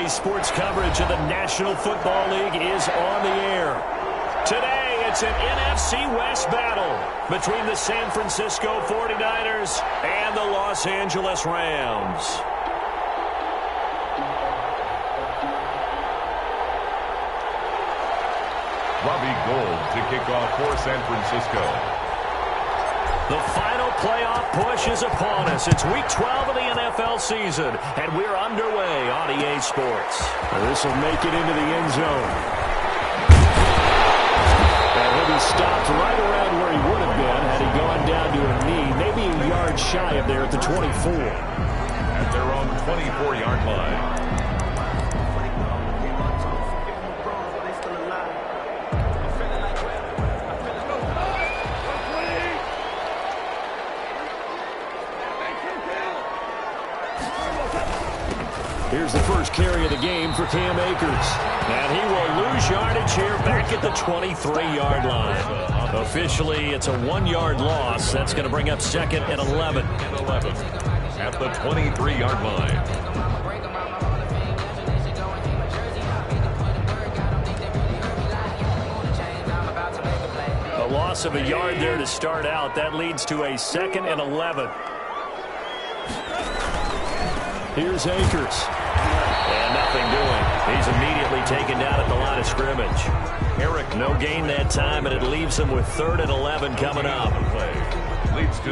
EA Sports coverage of the National Football League is on the air. Today, it's an NFC West battle between the San Francisco 49ers and the Los Angeles Rams. Robbie Gould to kick off for San Francisco. The final playoff push is upon us. It's Week 12 of the NFL season, and we're underway on EA Sports. This will make it into the end zone. And he'll be stopped right around where he would have been had he gone down to a knee, maybe a yard shy of there at the 24. At their own 24-yard line. Here's the first carry of the game for Cam Akers. And he will lose yardage here back at the 23-yard line. Officially, it's a 1-yard loss. That's going to bring up second and 11. At the 23-yard line. A loss of a yard there to start out. That leads to a second and 11. Here's Akers. And nothing doing. He's immediately taken down at the line of scrimmage. Eric, no gain that time, and it leaves him with 3rd and 11 coming up.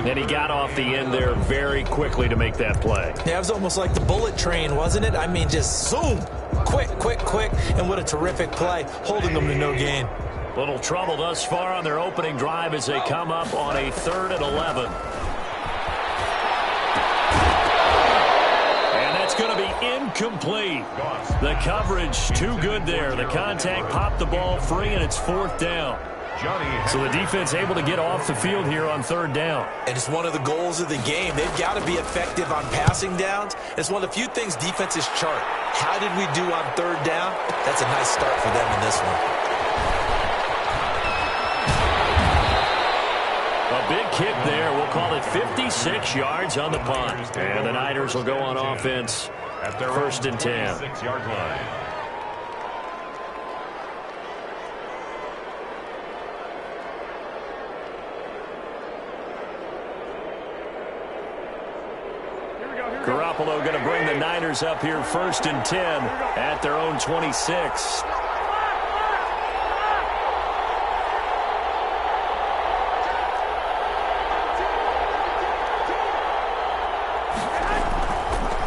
And he got off the end there very quickly to make that play. Yeah, it was almost like the bullet train, wasn't it? I mean, just zoom. Quick, quick, quick. And what a terrific play, holding them to no gain. Little trouble thus far on their opening drive as they come up on a 3rd and 11. Going to be incomplete. The coverage too good there. The contact popped the ball free, and it's 4th down. So the defense able to get off the field here on 3rd down. And it's one of the goals of the game. They've got to be effective on passing downs. It's one of the few things defenses chart. How did we do on 3rd down? That's a nice start for them in this one. A big kick there. We'll call it 56 yards on the punt. And the Niners will go on offense at their 1st and 10. 6-yard line. Garoppolo going to bring the Niners up here 1st and 10 at their own 26.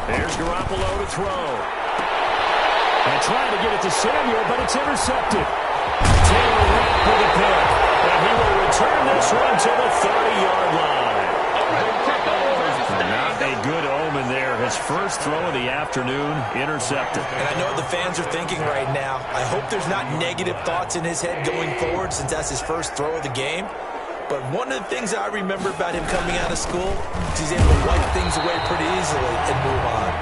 Here's Garoppolo to throw. And trying to get it to Samuel, but it's intercepted. Taylor Rapp for the pick. And he will return this one to the 30-yard line. Not a good omen there. His first throw of the afternoon intercepted. And I know what the fans are thinking right now. I hope there's not negative thoughts in his head going forward since that's his first throw of the game. But one of the things I remember about him coming out of school is he's able to wipe things away pretty easily and move on.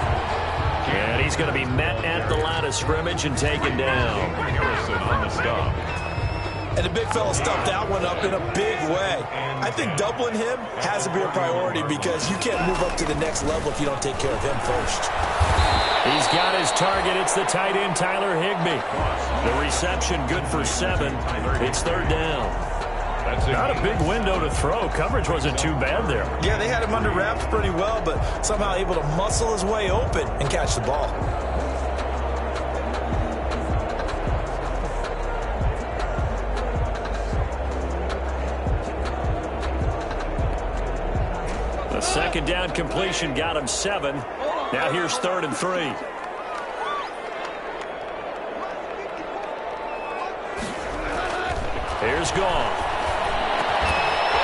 And he's going to be met at the line of scrimmage and taken down. Harrison on the stop. And the big fella stuffed that one up in a big way. I think doubling him has to be a priority because you can't move up to the next level if you don't take care of him first. He's got his target. It's the tight end, Tyler Higbee. The reception good for 7. It's 3rd down. Not a big window to throw. Coverage wasn't too bad there. Yeah, they had him under wraps pretty well, but somehow able to muscle his way open and catch the ball. The 2nd down completion got him 7. Now here's 3rd and 3. Here's Goff.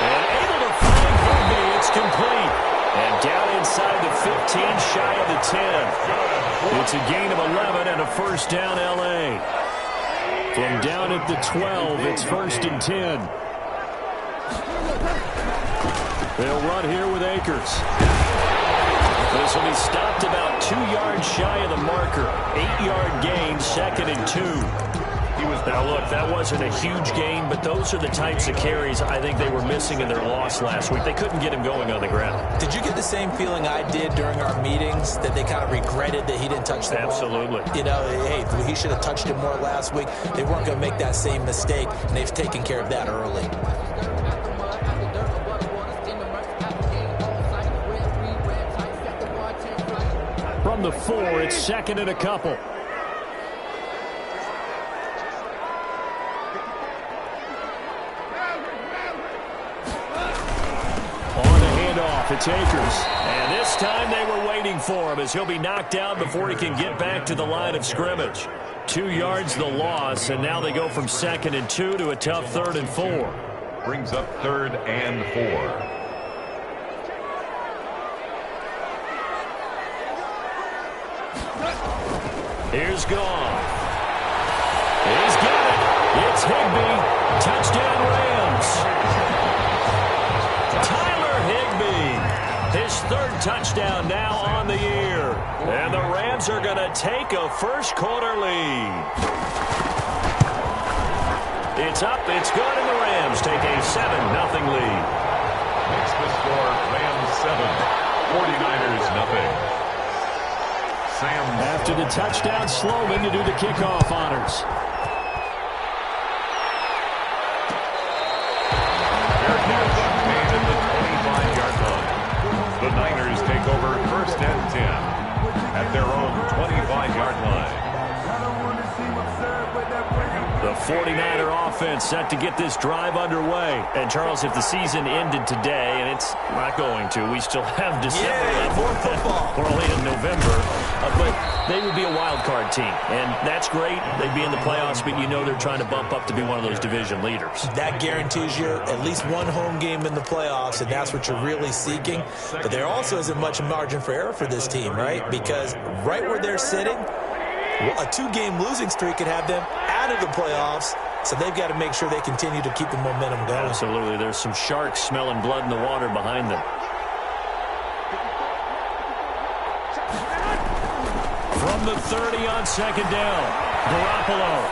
And able to find Higbee. It's complete. And down inside the 15, shy of the 10. It's a gain of 11 and a 1st down L.A. From down at the 12, it's 1st and 10. They'll run here with Akers. This will be stopped about 2 yards shy of the marker. 8-yard gain, 2nd and 2. He was... Now, look, that wasn't a huge gain, but those are the types of carries I think they were missing in their loss last week. They couldn't get him going on the ground. Did you get the same feeling I did during our meetings, that they kind of regretted that he didn't touch the ball? Absolutely. You know, hey, he should have touched it more last week. They weren't going to make that same mistake, and they've taken care of that early. From the 4, it's second and a couple. On the handoff, it's Akers. And this time they were waiting for him as he'll be knocked down before he can get back to the line of scrimmage. 2 yards the loss, and now they go from 2nd and 2 to a tough 3rd and 4. Brings up 3rd and 4. Here's Goff. He's got it. It's Higbee. Touchdown Rams. Tyler Higbee. His 3rd touchdown now on the year. And the Rams are going to take a first-quarter lead. It's up. It's good, and the Rams take a 7-0 lead. Makes the score Rams 7, 49ers nothing. After the touchdown, Sloman to do the kickoff honors. Bearcats made at the 25-yard line. The Niners take over 1st and 10 at their own 25-yard line. The 49er offense set to get this drive underway. And, Charles, if the season ended today, and it's not going to, we still have December left. More football. We're only in November. But they would be a wild card team. And that's great. They'd be in the playoffs, but you know they're trying to bump up to be one of those division leaders. That guarantees you at least one home game in the playoffs, and that's what you're really seeking. But there also isn't much margin for error for this team, right? Because right where they're sitting, a 2-game losing streak could have them out of the playoffs, so they've got to make sure they continue to keep the momentum going. Absolutely. There's some sharks smelling blood in the water behind them. From the 30 on 2nd down, Garoppolo.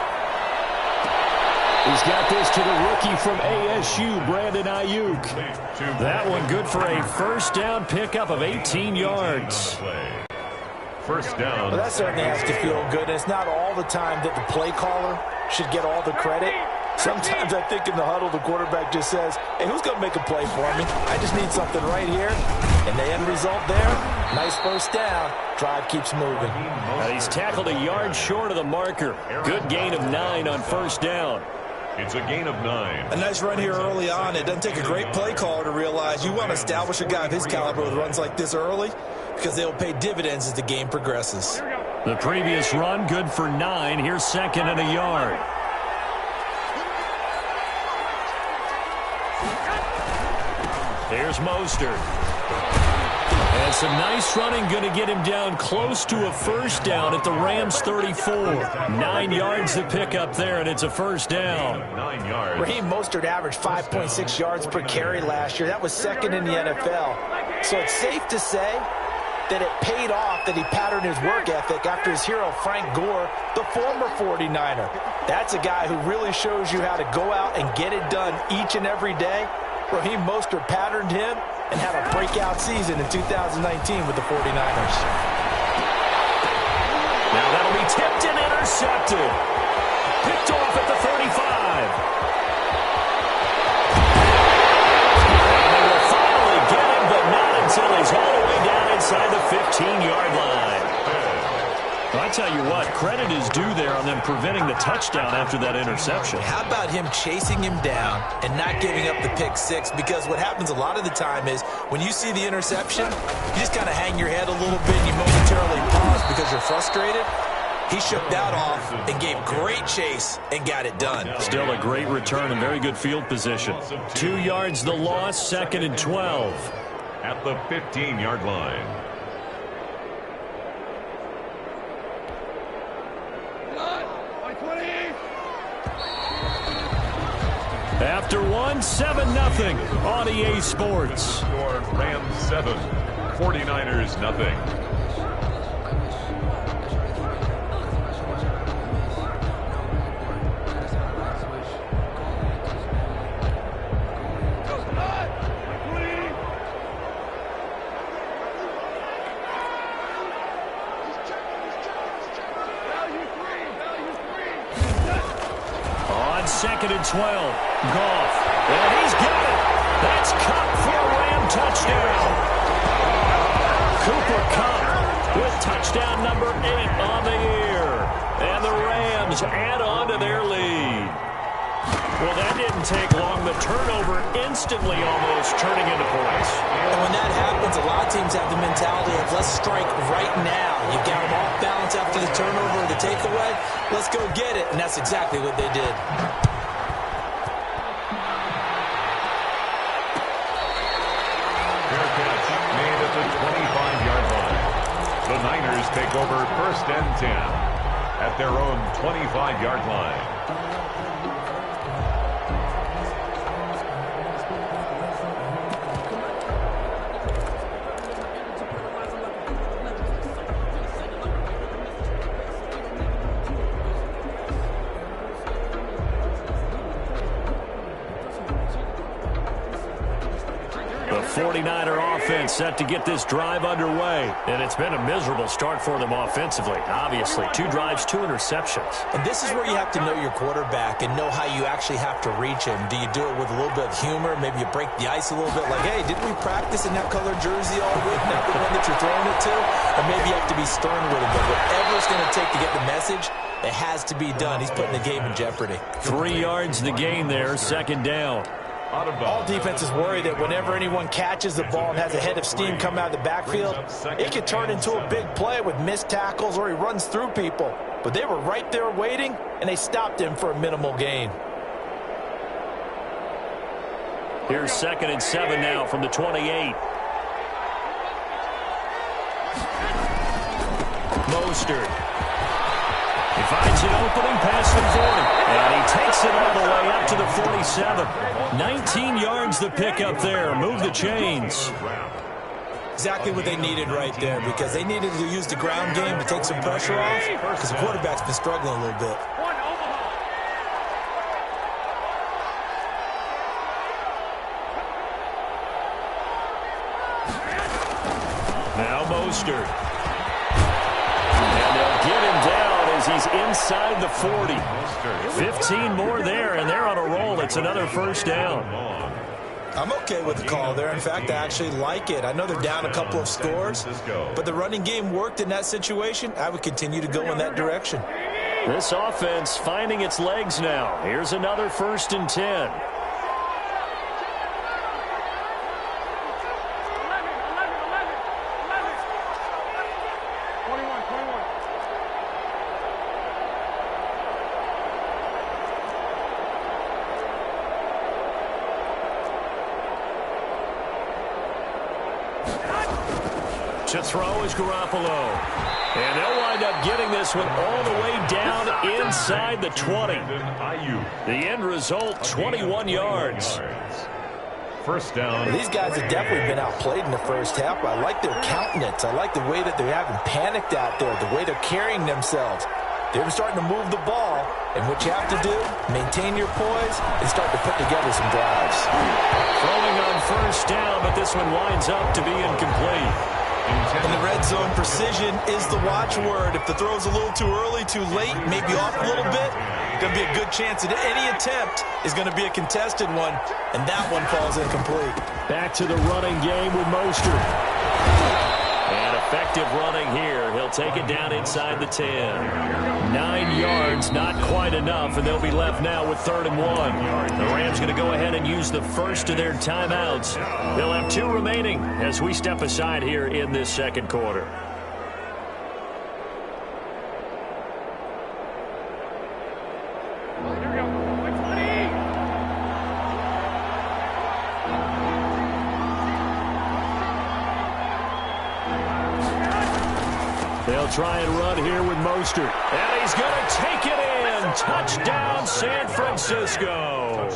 He's got this to the rookie from ASU, Brandon Ayuk. That one good for a first down pickup of 18 yards. First down. Well, that certainly has to feel good. And it's not all the time that the play caller should get all the credit. Sometimes I think in the huddle, the quarterback just says, hey, who's going to make a play for me? I just need something right here. And the end result there, nice first down. Drive keeps moving. Now he's tackled a yard short of the marker. Good gain of 9 on first down. It's a gain of 9. A nice run here early on. It doesn't take a great play caller to realize you want to establish a guy of his caliber with runs like this early, because they'll pay dividends as the game progresses. The previous run, good for 9. Here's 2nd and a yard. Here's Mostert. And some nice running, going to get him down close to a first down at the Rams 34. 9 yards to pick up there, and it's a first down. 9 yards. Raheem Mostert averaged 5.6 yards per carry last year. That was 2nd in the NFL. So it's safe to say that it paid off that he patterned his work ethic after his hero, Frank Gore, the former 49er. That's a guy who really shows you how to go out and get it done each and every day. Raheem Mostert patterned him and had a breakout season in 2019 with the 49ers. Now that'll be tipped and intercepted. Picked off at the 35. And they will finally get him, but not until he's all the way down inside the 15-yard line. Well, I tell you what, credit is due there on them preventing the touchdown after that interception. How about him chasing him down and not giving up the pick six? Because what happens a lot of the time is when you see the interception, you just kind of hang your head a little bit and you momentarily pause because you're frustrated. He shook that off and gave great chase and got it done. Still a great return and very good field position. 2 yards the loss, 2nd and 12. At the 15-yard line. After one, 7-0 on EA Sports. Score Rams 7, 49ers nothing. 2nd and 12. Goff. And he's got it. That's Kupp for a Ram touchdown. Cooper Kupp with touchdown number 8 on the year. And the Rams add on to their lead. Well, that didn't take long. The turnover instantly almost turning into points. And when that happens, a lot of teams have the mentality of let's strike right now. You got them off balance after the turnover or the takeaway. Let's go get it. And that's exactly what they did. Fair catch made at the 25-yard line. The Niners take over 1st and 10 at their own 25-yard line. The 49er offense set to get this drive underway. And it's been a miserable start for them offensively. Obviously, 2 drives, 2 interceptions. And this is where you have to know your quarterback and know how you actually have to reach him. Do you do it with a little bit of humor? Maybe you break the ice a little bit like, hey, didn't we practice in that colored jersey all week? Not the one that you're throwing it to? Or maybe you have to be stern with him. But whatever it's going to take to get the message, it has to be done. He's putting the game in jeopardy. 3 yards the gain there, 2nd down. All defenses worry that whenever anyone catches the ball and has a head of steam come out of the backfield, it could turn into a big play with missed tackles or he runs through people. But they were right there waiting, and they stopped him for a minimal gain. Here's 2nd and 7 now from the 28. Mostert. He finds an opening past the 40. And he takes it all the way up to the 47. 19 yards the pickup there. Move the chains. Exactly what they needed right there, because they needed to use the ground game to take some pressure off, because the quarterback's been struggling a little bit. Now Mostert. And they'll get him down as he's inside the 40. 15 more there, and they're on a roll. It's another 1st down. I'm okay with the call there. In fact, I actually like it. I know they're down a couple of scores, but the running game worked in that situation. I would continue to go in that direction. This offense finding its legs now. Here's another 1st and 10. To throw is Garoppolo. And they'll wind up getting this one all the way down inside the 20. The end result, 21 yards. 1st down. These guys have definitely been outplayed in the first half. I like their countenance. I like the way that they haven't panicked out there, the way they're carrying themselves. They're starting to move the ball, and what you have to do, maintain your poise and start to put together some drives. Throwing on 1st down, but this one winds up to be incomplete. In the red zone, precision is the watchword. If the throw's a little too early, too late, maybe off a little bit, going to be a good chance that any attempt is going to be a contested one, and that one falls incomplete. Back to the running game with Mostert. And effective running here. He'll take it down inside the 10. 9 yards, not quite enough, and they'll be left now with 3rd and 1. The Rams going to go ahead and use the first of their timeouts. They'll have 2 remaining as we step aside here in this 2nd quarter. They'll try and run here with Mostert. And he's going to take it in. Touchdown, San Francisco.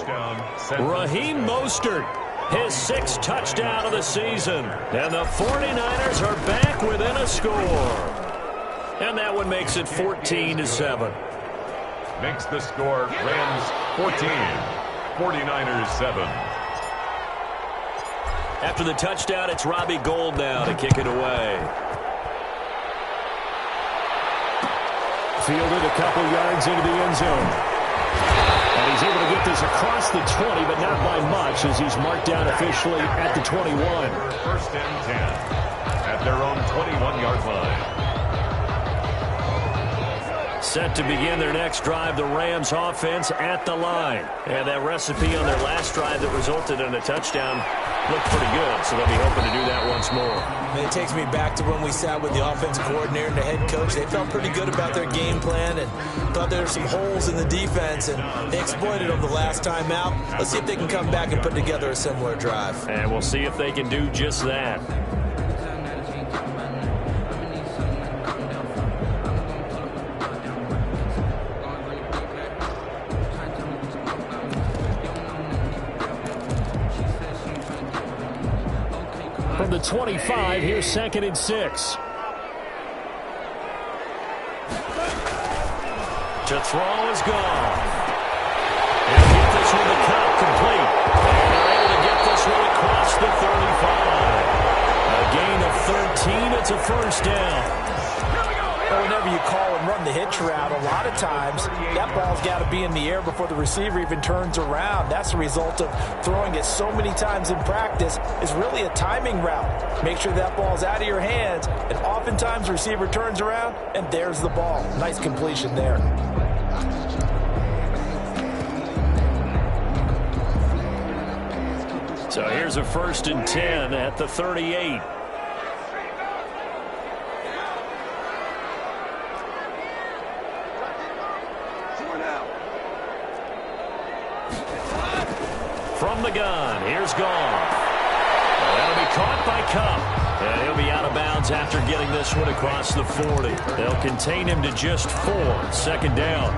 Raheem Mostert, his 6th touchdown of the season. And the 49ers are back within a score. And that one makes it 14-7. Makes the score Rams 14, 49ers 7. After the touchdown, it's Robbie Gould now to kick it away. Fielded a couple yards into the end zone. And he's able to get this across the 20, but not by much as he's marked down officially at the 21. First and 10 at their own 21-yard line. Set to begin their next drive, the Rams offense at the line. And that recipe on their last drive that resulted in a touchdown looked pretty good, so they'll be hoping to do that once more. And it takes me back to when we sat with the offensive coordinator and the head coach. They felt pretty good about their game plan and thought there were some holes in the defense, and they exploited them the last time out. Let's see if they can come back and put together a similar drive. And we'll see if they can do just that. From the 25, here's 2nd and 6. To throw is gone. He'll get this one to count complete. And they're able to get this one across the 35. A gain of 13. It's a first down. Well, whenever you call and run the hitch route, a lot of times that ball's got to be in the air before the receiver even turns around. That's the result of throwing it so many times in practice. Is really a timing route. Make sure that ball's out of your hands, and oftentimes the receiver turns around, and there's the ball. Nice completion there. So here's a 1st and 10 at the 38. From the gun, here's gone. That'll be caught by Cup. And he'll be out of bounds after getting this one across the 40. They'll contain him to just 4. 2nd down.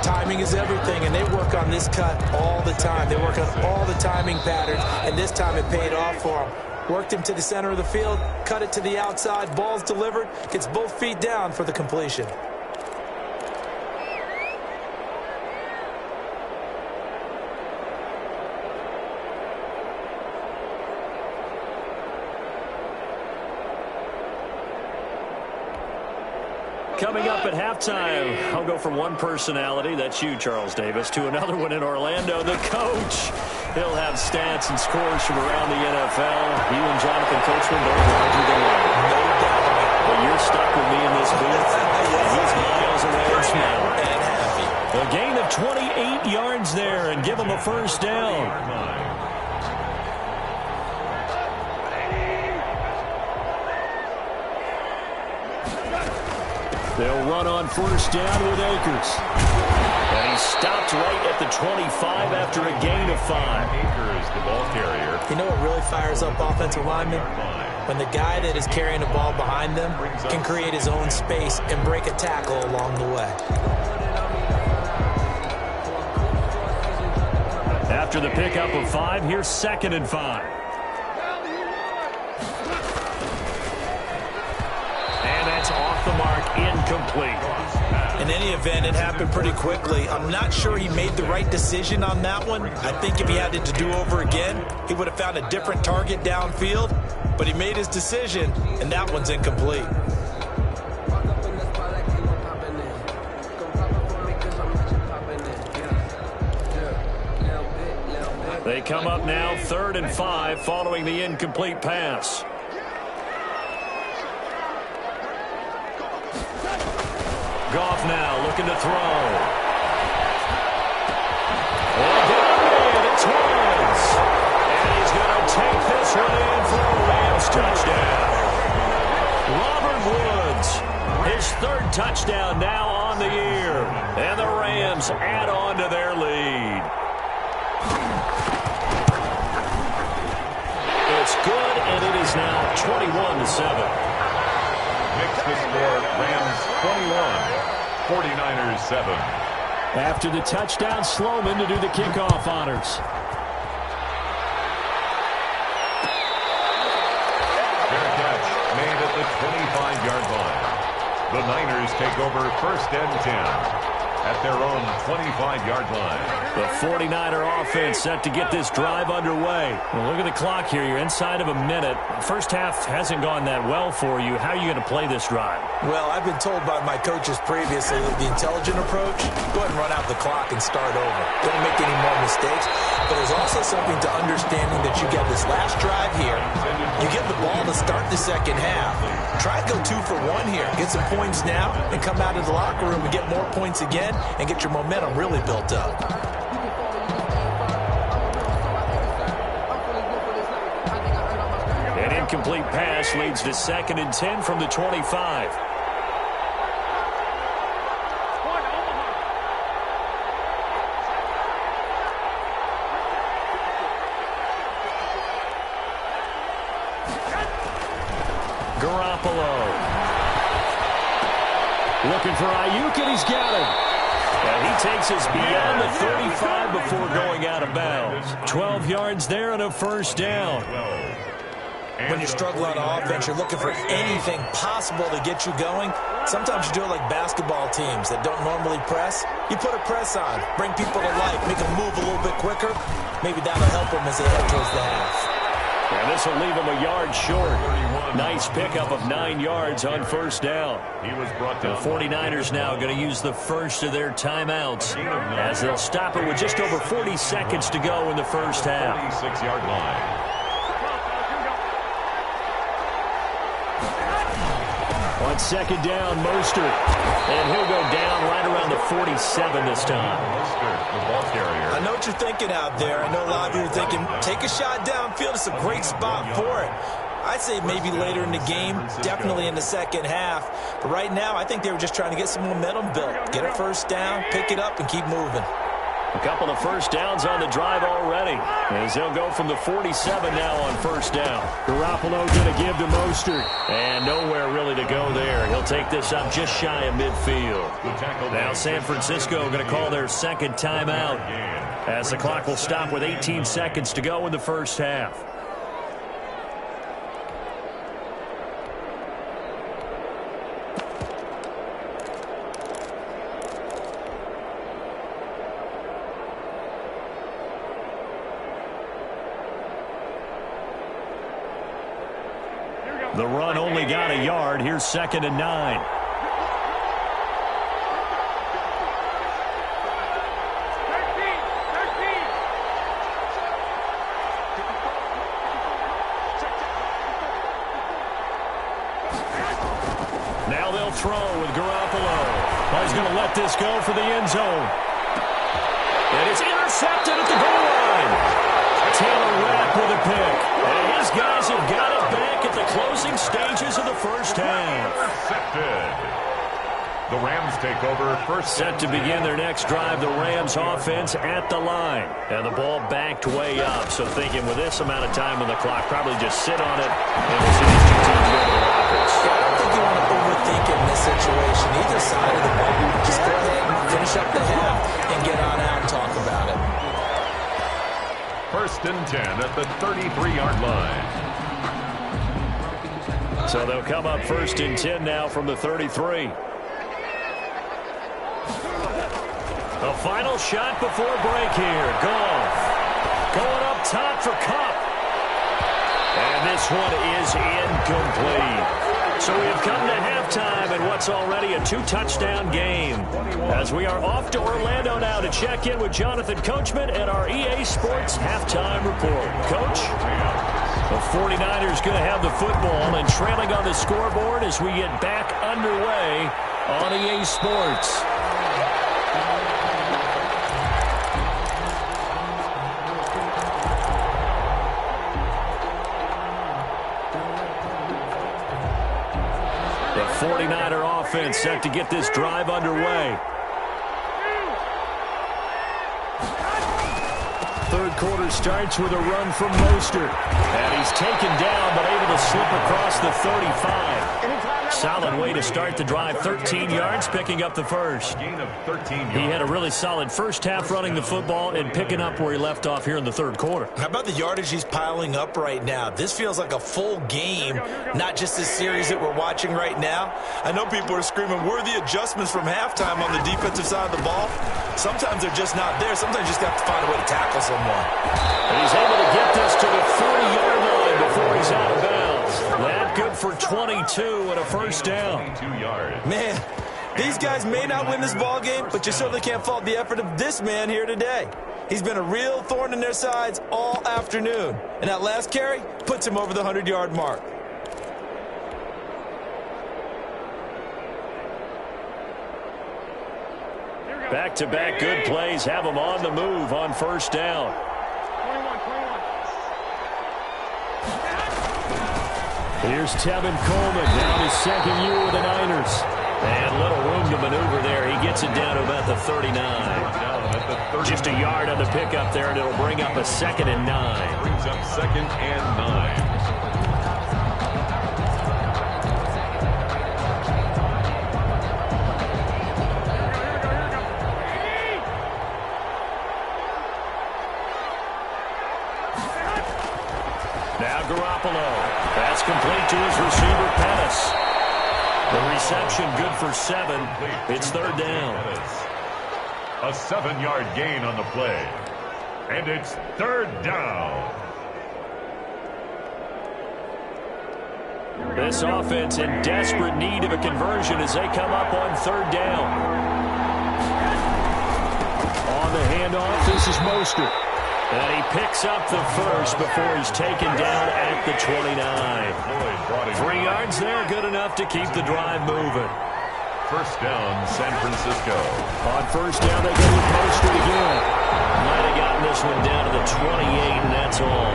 Timing is everything, and they work on this cut all the time. They work on all the timing patterns, and this time it paid off for them. Worked him to the center of the field, cut it to the outside, ball's delivered, gets both feet down for the completion. Coming up at halftime, I'll go from one personality, that's you, Charles Davis, to another one in Orlando, the coach. He'll have stats and scores from around the NFL. You and Jonathan Coachman both larger than life. No doubt. But you're stuck with me in this booth. And he's miles away and smiling. And happy. A gain of 28 yards there and give him a first down. They'll run on first down with Akers. And he's stopped right at the 25 after a gain of 5. Akers, the ball carrier. You know what really fires up offensive linemen? When the guy that is carrying the ball behind them can create his own space and break a tackle along the way. After the pickup of 5, here's 2nd and 5. Off the mark, incomplete. In any event, it happened pretty quickly. I'm not sure he made the right decision on that one. I think if he had it to do over again, he would have found a different target downfield. But he made his decision, and that one's incomplete. They come up now 3rd and 5 following the incomplete pass. Goff now looking to throw. And it's Woods. And he's going to take this one in for a Rams touchdown. Robert Woods, his 3rd touchdown now on the year. And the Rams add on to their lead. It's good, and it is now 21-7. Makes the score Rams 21, 49ers 7. After the touchdown, Sloman to do the kickoff honors. Fair catch made at the 25-yard line. The Niners take over 1st and 10. at their own 25-yard line. The 49er offense set to get this drive underway. Well, look at the clock here. You're inside of a minute. First half hasn't gone that well for you. How are you going to play this drive? Well, I've been told by my coaches previously that the intelligent approach, go ahead and run out the clock and start over. Don't make any more mistakes. But there's also something to understanding that you get this last drive here. You get the ball to start the second half. Try to go 2 for 1 here. Get some points now and come out of the locker room and get more points again and get your momentum really built up. An incomplete pass leads to 2nd and 10 from the 25. Garoppolo. Looking for Ayuk, and he's got him. And he takes us beyond the 35 before going out of bounds. 12 yards there and a first down. When you struggle on offense, you're looking for anything possible to get you going. Sometimes you do it like basketball teams that don't normally press. You put a press on, bring people to life, make them move a little bit quicker. Maybe that'll help them as they head towards the half. And this will leave him a yard short. Nice pickup of 9 yards on first down. The 49ers now going to use the first of their timeouts as they'll stop it with just over 40 seconds to go in the first half. 46-yard line. On second down, Mostert. And he'll go down right around the 47 this time. Mostert, the ball carrier. I know what you're thinking out there. I know a lot of you are thinking, take a shot downfield. It's a great spot for it. I'd say maybe later in the game, definitely in the second half. But right now, I think they were just trying to get some momentum built. Get a first down, pick it up, and keep moving. A couple of first downs on the drive already, as they'll go from the 47 now on first down. Garoppolo going to give to Mostert, and nowhere really to go there. He'll take this up just shy of midfield. Now San Francisco going to call their second timeout, as the clock will stop with 18 seconds to go in the first half. The run only got a yard. Here's 2nd and 9. Now they'll throw with Garoppolo. He's going to let this go for the end zone. And it's intercepted at the goal line. Taylor Rapp with a pick. And his guys have got it back at the closing stages of the first half. Intercepted. The Rams take over first. Set to begin their next drive, the Rams offense at the line. And the ball backed way up. So thinking with this amount of time on the clock, probably just sit on it. And we'll see these two teams go to the lockers. I don't think you want to overthink it in this situation. Either side of the ball, just go ahead and finish up the half and get on out and talk about it. 1st and 10 at the 33-yard line. So they'll come up 1st and 10 now from the 33. A final shot before break here. Goff going up top for Kupp. And this one is incomplete. So we have come to halftime in what's already a 2-touchdown game. As we are off to Orlando now to check in with Jonathan Coachman and our EA Sports halftime report. Coach? The 49ers going to have the football and trailing on the scoreboard as we get back underway on EA Sports. The 49er offense set to get this drive underway. Third quarter starts with a run from Mostert. And he's taken down but able to slip across the 35. Solid way to start the drive. 13 yards, picking up the first. Gain of 13 yards. He had a really solid first half running the football and picking up where he left off here in the third quarter. How about the yardage he's piling up right now? This feels like a full game, not just this series that we're watching right now. I know people are screaming, where are the adjustments from halftime on the defensive side of the ball? Sometimes they're just not there. Sometimes you just have to find a way to tackle someone. And he's able to get this to the 40-yard line before he's out of bounds. That good for 22 and a first down. 22 yards. Man, these guys may not win this ball game, but you certainly can't fault the effort of this man here today. He's been a real thorn in their sides all afternoon. And that last carry puts him over the 100-yard mark. Back-to-back good plays have him on the move on first down. Here's Tevin Coleman down his second year with the Niners. And little room to maneuver there. He gets it down to about the 39. Just a yard on the pickup there, and it'll bring up a 2nd and 9. Brings up 2nd and 9. Now Garoppolo. That's complete to his receiver, Pettis. The reception good for 7. It's third down. A 7-yard gain on the play. And it's third down. This offense in desperate need of a conversion as they come up on third down. On the handoff, this is Mostert. And he picks up the first before he's taken down at the 29. 3 yards there, good enough to keep the drive moving. First down, San Francisco. On first down, they go with Mostert again. Might have gotten this one down to the 28, and that's all.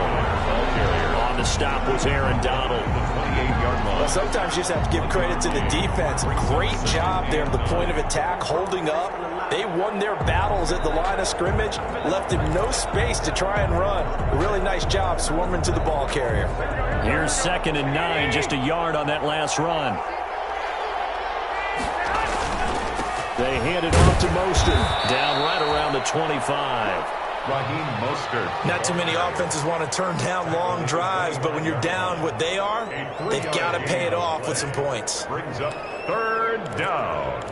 On the stop was Aaron Donald. The 28-yard line. Well, sometimes you just have to give credit to the defense. Great job there at the point of attack, holding up. They won their battles at the line of scrimmage, left him no space to try and run. A really nice job swarming to the ball carrier. Here's 2nd and 9, just a yard on that last run. They hand it off to Mostert, down right around the 25. Raheem Mostert. Not too many offenses want to turn down long drives, but when you're down what they are, they've got to pay it off with some points. Brings up third down.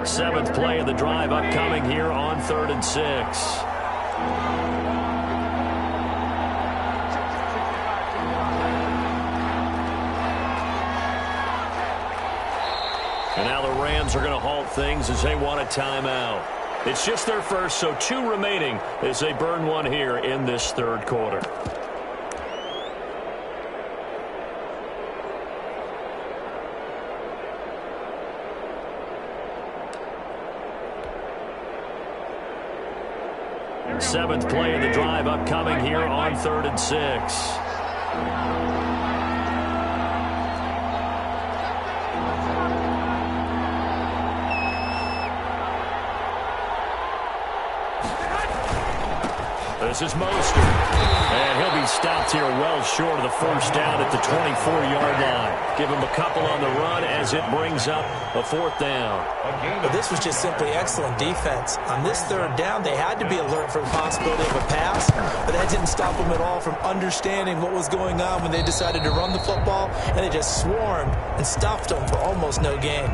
7th play of the drive upcoming here on 3rd and 6. And now the Rams are going to halt things as they want a timeout. It's just their first, so 2 remaining as they burn one here in this third quarter. Seventh play of the drive upcoming here on 3rd and 6. This is Mostert. And he'll be stopped here well short of the first down at the 24-yard line. Give him a couple on the run as it brings up a 4th down. But this was just simply excellent defense. On this third down, they had to be alert for the possibility of a pass, but that didn't stop them at all from understanding what was going on when they decided to run the football, and they just swarmed and stuffed them for almost no gain.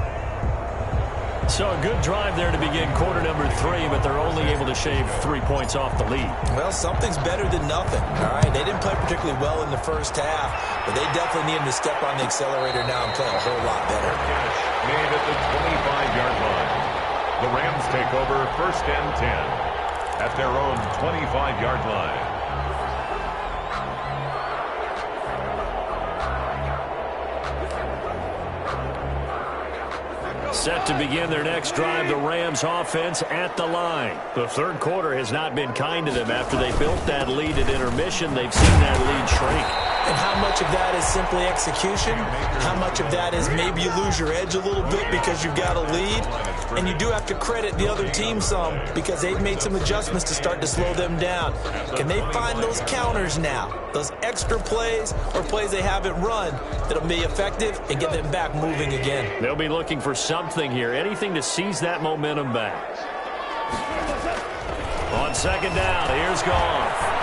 So a good drive there to begin quarter number 3, but they're only able to shave 3 points off the lead. Well, something's better than nothing, all right? They didn't play particularly well in the first half, but they definitely needed to step on the accelerator now and play a whole lot better. Made at the 25-yard line. The Rams take over 1st and 10 at their own 25-yard line. Set to begin their next drive, the Rams offense at the line. The third quarter has not been kind to them. After they built that lead at intermission, they've seen that lead shrink. And how much of that is simply execution? How much of that is maybe you lose your edge a little bit because you've got a lead? And you do have to credit the other team some because they've made some adjustments to start to slow them down. Can they find those counters now, those extra plays or plays they haven't run that'll be effective and get them back moving again? They'll be looking for something here, anything to seize that momentum back. On second down, here's Goff.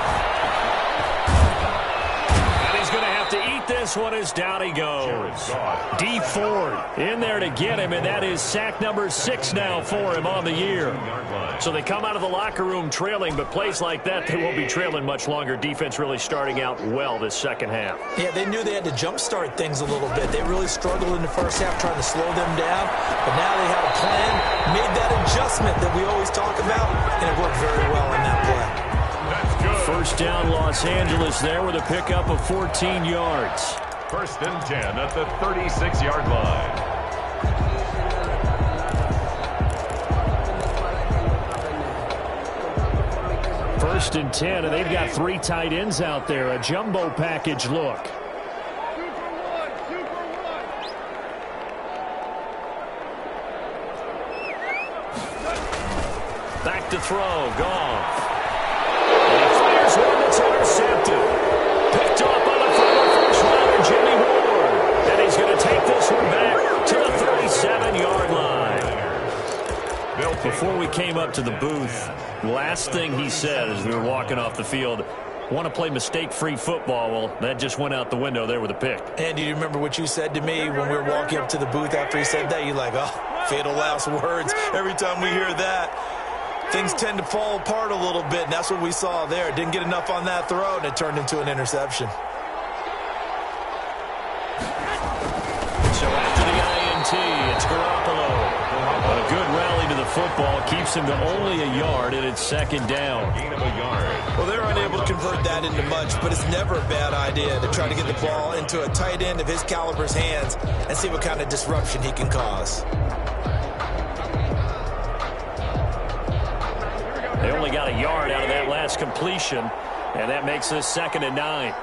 To eat this one as down he goes. D Ford in there to get him, and that is sack number 6 now for him on the year. So they come out of the locker room trailing, but plays like that, they won't be trailing much longer. Defense really starting out well this second half. Yeah, they knew they had to jumpstart things a little bit. They really struggled in the first half trying to slow them down, but now they have a plan, made that adjustment that we always talk about, and it worked very well in that play. First down, Los Angeles there with a pickup of 14 yards. First and 10 at the 36-yard line. First and 10, and they've got 3 tight ends out there. A jumbo package look. Back to throw, Goff. One that's intercepted. Picked off by the former first rounder, Jimmy Ward. And he's going to take this one back to the 37-yard line. Before we came up to the booth, last thing he said as we were walking off the field, want to play mistake-free football. Well, that just went out the window there with a pick. And do you remember what you said to me when we were walking up to the booth after he said that? You're like, oh, fatal last words. Every time we hear that, things tend to fall apart a little bit, and that's what we saw there. Didn't get enough on that throw, and it turned into an interception. So after the INT, it's Garoppolo. A good rally to the football keeps him to only a yard, and it's second down. Gain of a yard. Well, they're unable to convert that into much, but it's never a bad idea to try to get the ball into a tight end of his caliber's hands and see what kind of disruption he can cause. They only got a yard out of that last completion, and that makes this 2nd and 9.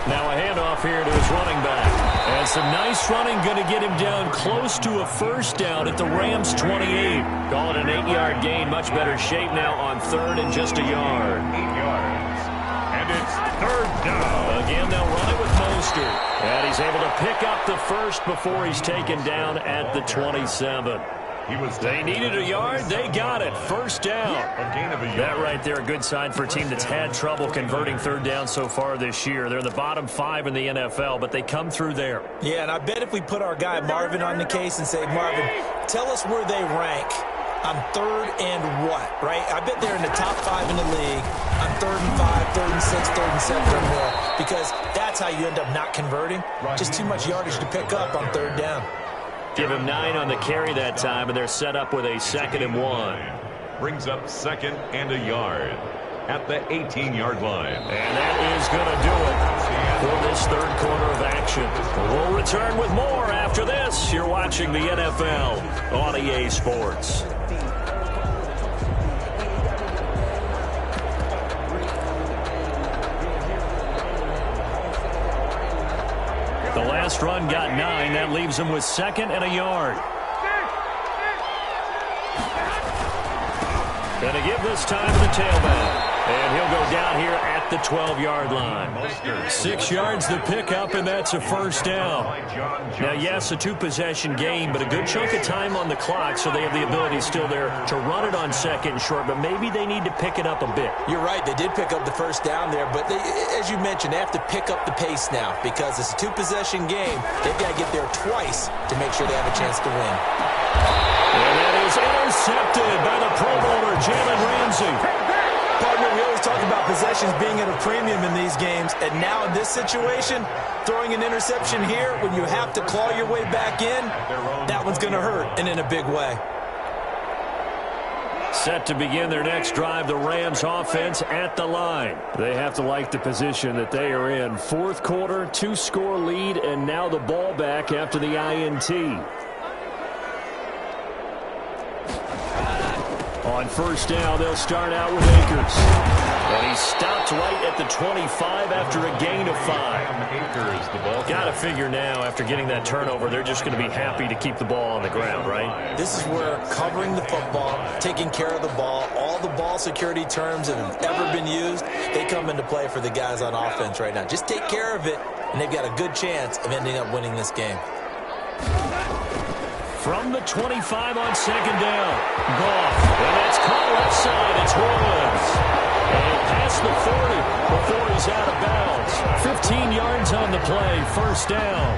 Now a handoff here to his running back. And some nice running, going to get him down close to a first down at the Rams' 28. Call it an 8-yard gain. Much better shape now on 3rd and just a yard. 8 yards. And it's 3rd down. Again, they'll run it with Mostert. And he's able to pick up the first before he's taken down at the 27. They needed a yard. They got it. First down. A gain of a yard. That right there, a good sign for a team that's had trouble converting 3rd down so far this year. They're in the bottom 5 in the NFL, but they come through there. Yeah, and I bet if we put our guy Marvin on the case and say, Marvin, tell us where they rank on 3rd and what, right? I bet they're in the top 5 in the league on 3rd and 5, 3rd and 6, 3rd and 7 or more, because that's how you end up not converting. Just too much yardage to pick up on 3rd down. Give him 9 on the carry that time, and they're set up with a 2nd and 1. Brings up 2nd and a yard at the 18-yard line. And that is going to do it for this 3rd quarter of action. We'll return with more after this. You're watching the NFL on EA Sports. The last run got 9. That leaves him with 2nd and a yard. Going to give this time to the tailback. And he'll go down here at the 12-yard line. 6 yards the pickup, and that's a first down. Now, yes, a 2-possession game, but a good chunk of time on the clock, so they have the ability still there to run it on 2nd and short, but maybe they need to pick it up a bit. You're right. They did pick up the first down there, but they, as you mentioned, they have to pick up the pace now because it's a 2-possession game. They've got to get there twice to make sure they have a chance to win. And that is intercepted by the Pro Bowler, Jalen Ramsey. Partner, we always talk about possessions being at a premium in these games, and now in this situation, throwing an interception here when you have to claw your way back in, that one's going to hurt, and in a big way. Set to begin their next drive, the Rams offense at the line. They have to like the position that they are in. Fourth quarter, 2-score lead, and now the ball back after the INT. On first down, they'll start out with Akers. And he stopped right at the 25 after a gain of 5. Got to figure now, after getting that turnover, they're just going to be happy to keep the ball on the ground, right? This is where covering the football, taking care of the ball, all the ball security terms that have ever been used, they come into play for the guys on offense right now. Just take care of it, and they've got a good chance of ending up winning this game. From the 25 on second down, Goff, and that's caught left side. It's Rollins. And past the 40 before he's out of bounds. 15 yards on the play, first down.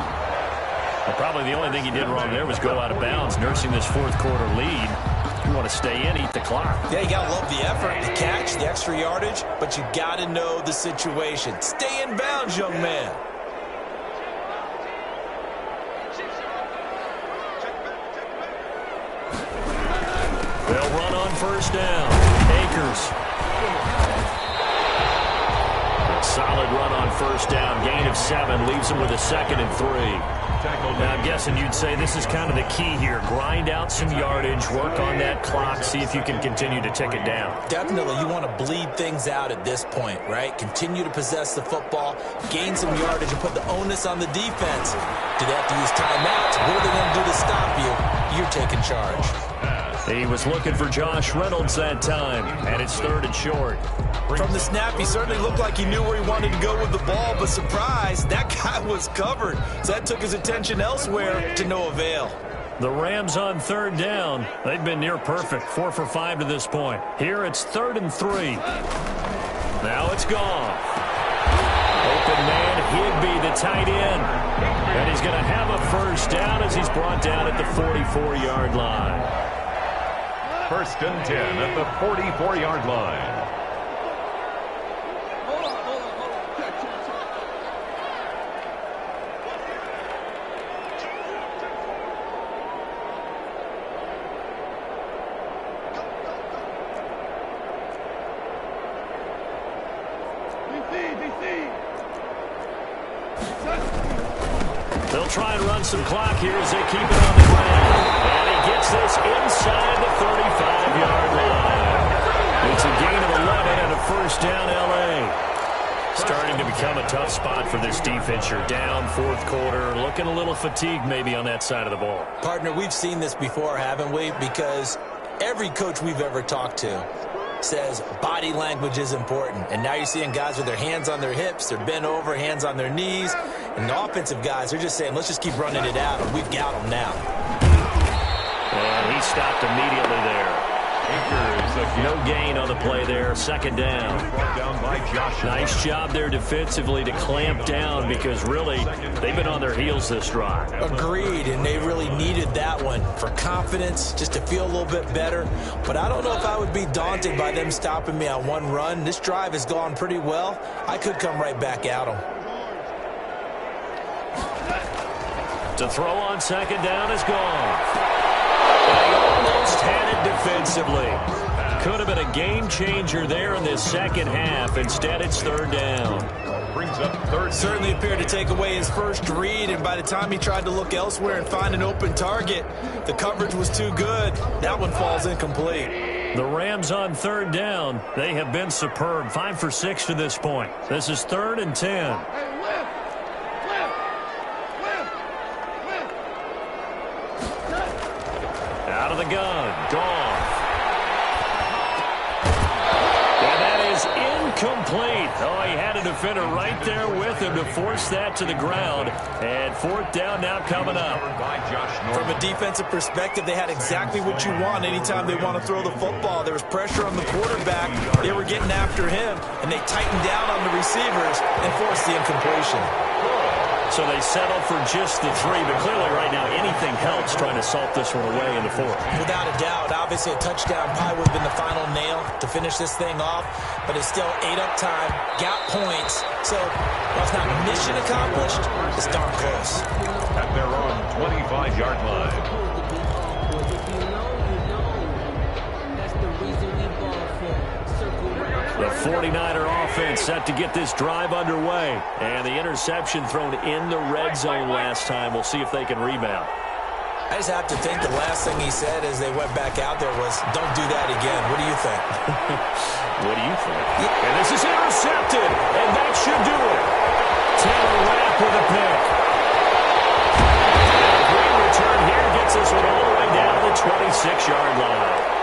Well, probably the only thing he did wrong there was go out of bounds, nursing this fourth quarter lead. You want to stay in, eat the clock. Yeah, you got to love the effort, the catch, the extra yardage, but you got to know the situation. Stay in bounds, young man. They'll run on first down. Akers. Solid run on first down. Gain of 7. Leaves him with a 2nd and 3. Now, I'm guessing you'd say this is kind of the key here. Grind out some yardage. Work on that clock. See if you can continue to tick it down. Definitely. You want to bleed things out at this point, right? Continue to possess the football. Gain some yardage and put the onus on the defense. Do they have to use timeouts? What are they going to do to stop you? You're taking charge. He was looking for Josh Reynolds that time, and it's 3rd and short. From the snap, he certainly looked like he knew where he wanted to go with the ball, but surprise, that guy was covered. So that took his attention elsewhere to no avail. The Rams on 3rd down. They've been near perfect, 4 for 5 to this point. Here it's 3rd and 3. Now it's gone. Open man, Higbee, the tight end. And he's going to have a first down as he's brought down at the 44-yard line. 1st and 10 at the 44-yard line. They'll try and run some clock here as they keep it on the ground. And he gets this inside the 35-yard line. It's a gain of 11 and a first down, L.A. Starting to become a tough spot for this defense. You're down, 4th quarter, looking a little fatigued maybe on that side of the ball. Partner, we've seen this before, haven't we? Because every coach we've ever talked to says body language is important. And now you're seeing guys with their hands on their hips, they're bent over, hands on their knees. And the offensive guys, they're just saying, let's just keep running it out, and we've got them now. And he stopped immediately there. No gain on the play there. 2nd down. Nice job there defensively to clamp down because really they've been on their heels this drive. Agreed, and they really needed that one for confidence, just to feel a little bit better. But I don't know if I would be daunted by them stopping me on one run. This drive has gone pretty well. I could come right back at them. To throw on 2nd down is gone. They almost had it defensively. Could have been a game changer there in this second half. Instead, it's 3rd down. Brings up 3rd. Certainly appeared to take away his first read, and by the time he tried to look elsewhere and find an open target, the coverage was too good. That one falls incomplete. The Rams on 3rd down. They have been superb. 5 for 6 to this point. This is 3rd and 10. Out of the gun. Goff. And that is incomplete. Oh, he had a defender right there with him to force that to the ground. And 4th down now coming up. From a defensive perspective, they had exactly what you want anytime they want to throw the football. There was pressure on the quarterback. They were getting after him, and they tightened down on the receivers and forced the incompletion. So they settle for just the 3, but clearly right now anything helps trying to salt this one away in the 4th. Without a doubt, obviously a touchdown probably would have been the final nail to finish this thing off, but it's still 8 up time, got points, so while it's not mission accomplished, it's darn close. At their own 25-yard line. The 49er offense set to get this drive underway. And the interception thrown in the red zone last time. We'll see if they can rebound. I just have to think the last thing he said as they went back out there was, don't do that again. What do you think? What do you think? And this is intercepted, and that should do it. Taylor Rapp with a pick. And a great return here gets us one all the way down to the 26-yard line.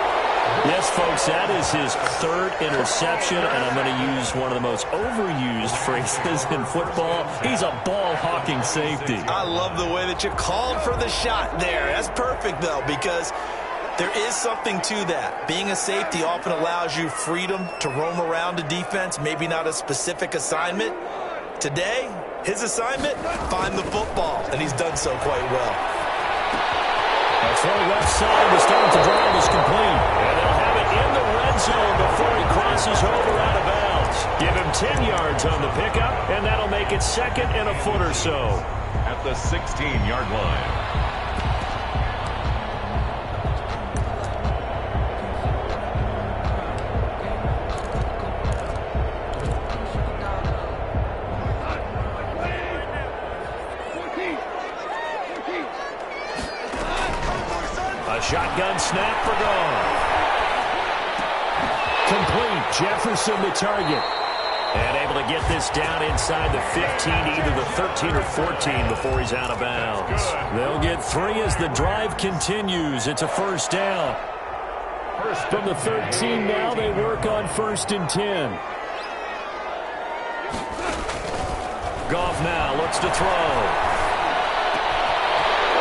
Yes, folks, that is his third interception, and I'm going to use one of the most overused phrases in football. He's a ball-hawking safety. I love the way that you called for the shot there. That's perfect, though, because there is something to that. Being a safety often allows you freedom to roam around a defense, maybe not a specific assignment. Today, his assignment, find the football, and he's done so quite well. A throw left side to start the drive is complete. And they'll have it in the red zone before he crosses over out of bounds. Give him 10 yards on the pickup, and that'll make it second and a foot or so. At the 16-yard line. Shotgun snap for Goff. Complete. Jefferson the target. And able to get this down inside the 15, either the 13 or 14 before he's out of bounds. They'll get 3 as the drive continues. It's a first down. From the 13 now, they work on 1st and 10. Goff now looks to throw.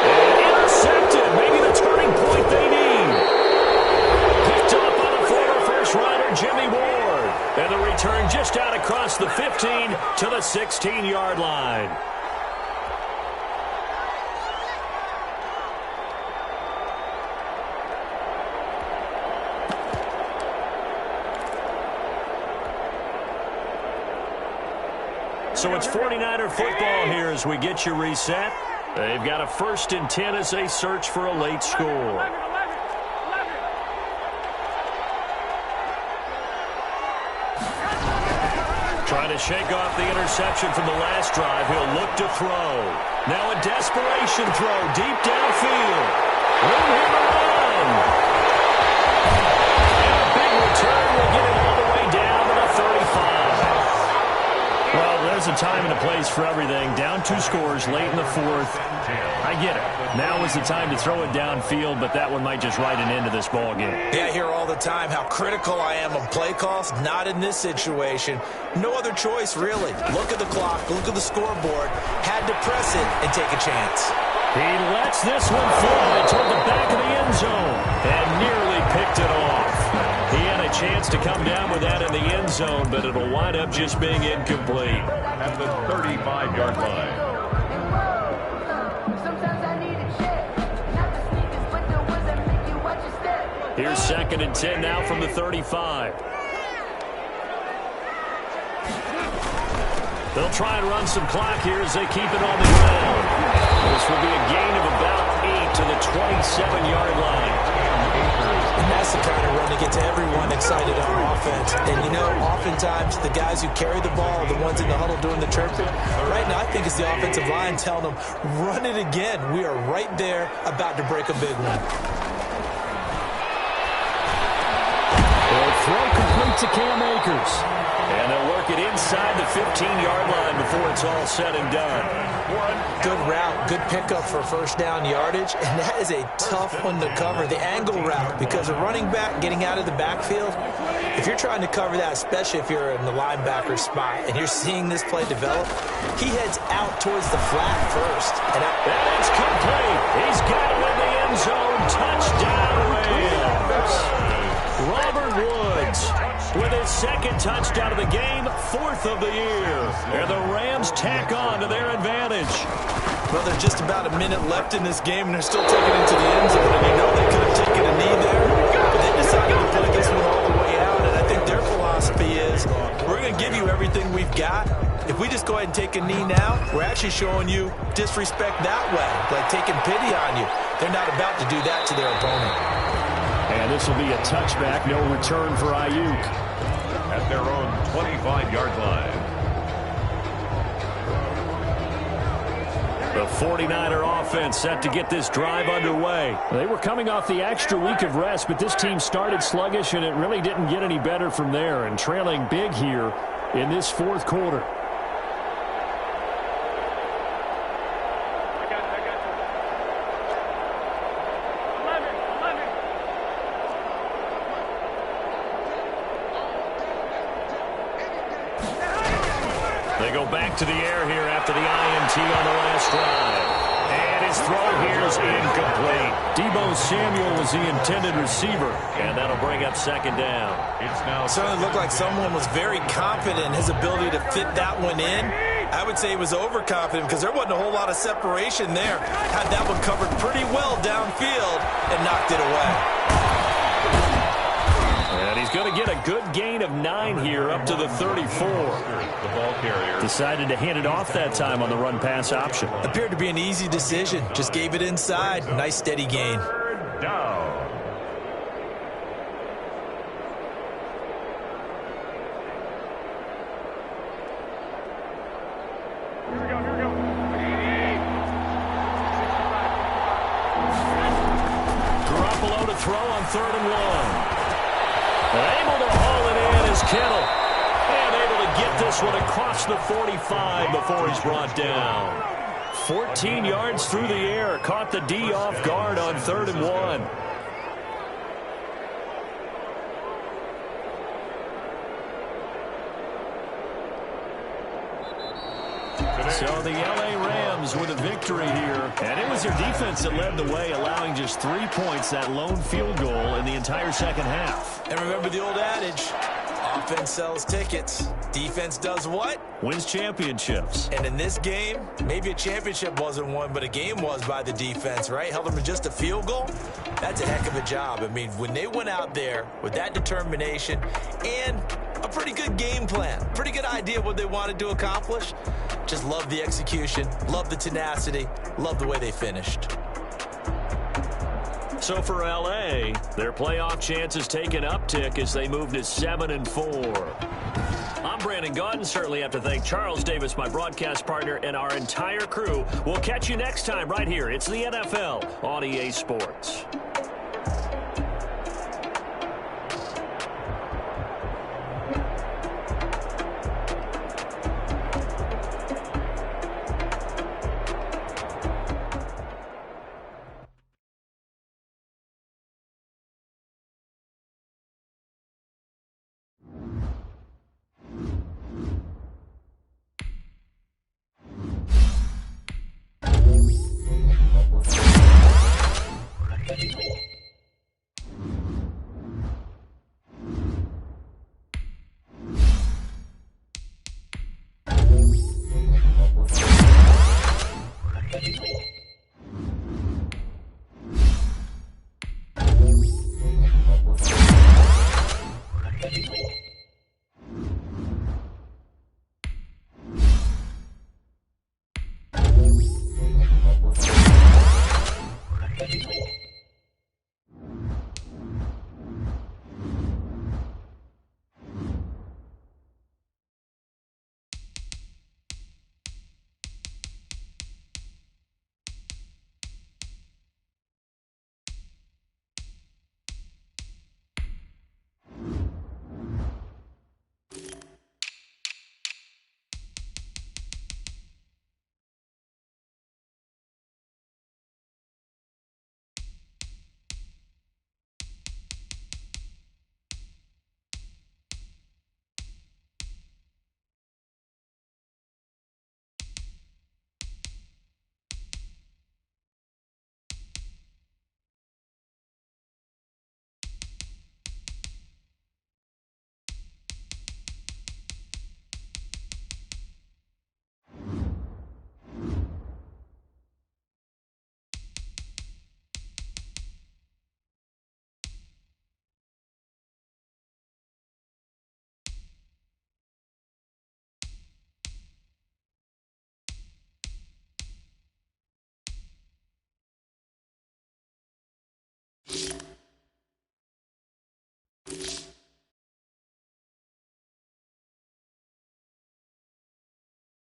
Intercepted. Maybe the turning point they need. Picked up on a former first rider, Jimmy Ward. And the return just out across the 15 to the 16-yard line. So it's 49er football here as we get you reset. They've got a 1st and 10 as they search for a late score. Trying to shake off the interception from the last drive. He'll look to throw. Now a desperation throw deep downfield. Room here to run. And a big return will get it all the way down to the 35. Well, there's a time and a place for everything. Down 2 scores late in the 4th. I get it. Now is the time to throw it downfield, but that one might just write an end to this ball game. Yeah, I hear all the time how critical I am of play calls. Not in this situation. No other choice, really. Look at the clock. Look at the scoreboard. Had to press it and take a chance. He lets this one fly toward the back of the end zone and nearly picked it off. He had a chance to come down with that in the end zone, but it'll wind up just being incomplete. At the 35-yard line. Here's 2nd and 10 now from the 35. They'll try and run some clock here as they keep it on the ground. This will be a gain of about 8 to the 27-yard line. And that's the kind of run that gets everyone excited on offense. And, you know, oftentimes the guys who carry the ball are the ones in the huddle doing the chirping. Right now, I think it's the offensive line telling them, run it again. We are right there about to break a big one. Throw complete to Cam Akers. And they'll work it inside the 15-yard line before it's all said and done. Good route, good pickup for 1st down yardage, and that is a tough one to cover, the angle route, because a running back getting out of the backfield, if you're trying to cover that, especially if you're in the linebacker spot, and you're seeing this play develop, he heads out towards the flat first. And it's complete. He's got it in the end zone. Touchdown, Rams. Robert Woods with his 2nd touchdown of the game, 4th of the year. And the Rams tack on to their advantage. Well, there's just about a minute left in this game, and they're still taking it to the end zone. And you know they could have taken a knee there, but they decided to play this one all the way out. And I think their philosophy is, we're going to give you everything we've got. If we just go ahead and take a knee now, we're actually showing you disrespect that way, like taking pity on you. They're not about to do that to their opponent. And this will be a touchback, no return for Ayuk. At their own 25-yard line. The 49er offense set to get this drive underway. They were coming off the extra week of rest, but this team started sluggish, and it really didn't get any better from there, and trailing big here in this fourth quarter. They go back to the air here after the INT on the last drive. And his throw here is incomplete. Deebo Samuel was the intended receiver, and that'll bring up second down. It certainly looked like someone was very confident in his ability to fit that one in. I would say he was overconfident because there wasn't a whole lot of separation there. Had that one covered pretty well downfield and knocked it away. And he's going to get a good gain of 9 here up to the 34. The ball carrier decided to hand it off that time on the run-pass option. Appeared to be an easy decision. Just gave it inside. Nice steady gain. Third down. Garoppolo to throw on 3rd and 1. Able to haul it in is Kittle. And able to get this one across the 45 before he's brought down. 14 yards through the air. Caught the D off guard on 3rd and 1. So the L.A. Rams with a victory here. And it was their defense that led the way, allowing just 3 points, that lone field goal in the entire second half. And remember the old adage, offense sells tickets. Defense does what? Wins championships. And in this game, maybe a championship wasn't won, but a game was by the defense, right? Held them to just a field goal. That's a heck of a job. I mean, when they went out there with that determination and a pretty good game plan, pretty good idea what they wanted to accomplish, just love the execution, love the tenacity, love the way they finished. So for L.A., their playoff chances take an uptick as they move to 7-4. I'm Brandon Gaudin. Certainly have to thank Charles Davis, my broadcast partner, and our entire crew. We'll catch you next time right here. It's the NFL on EA Sports.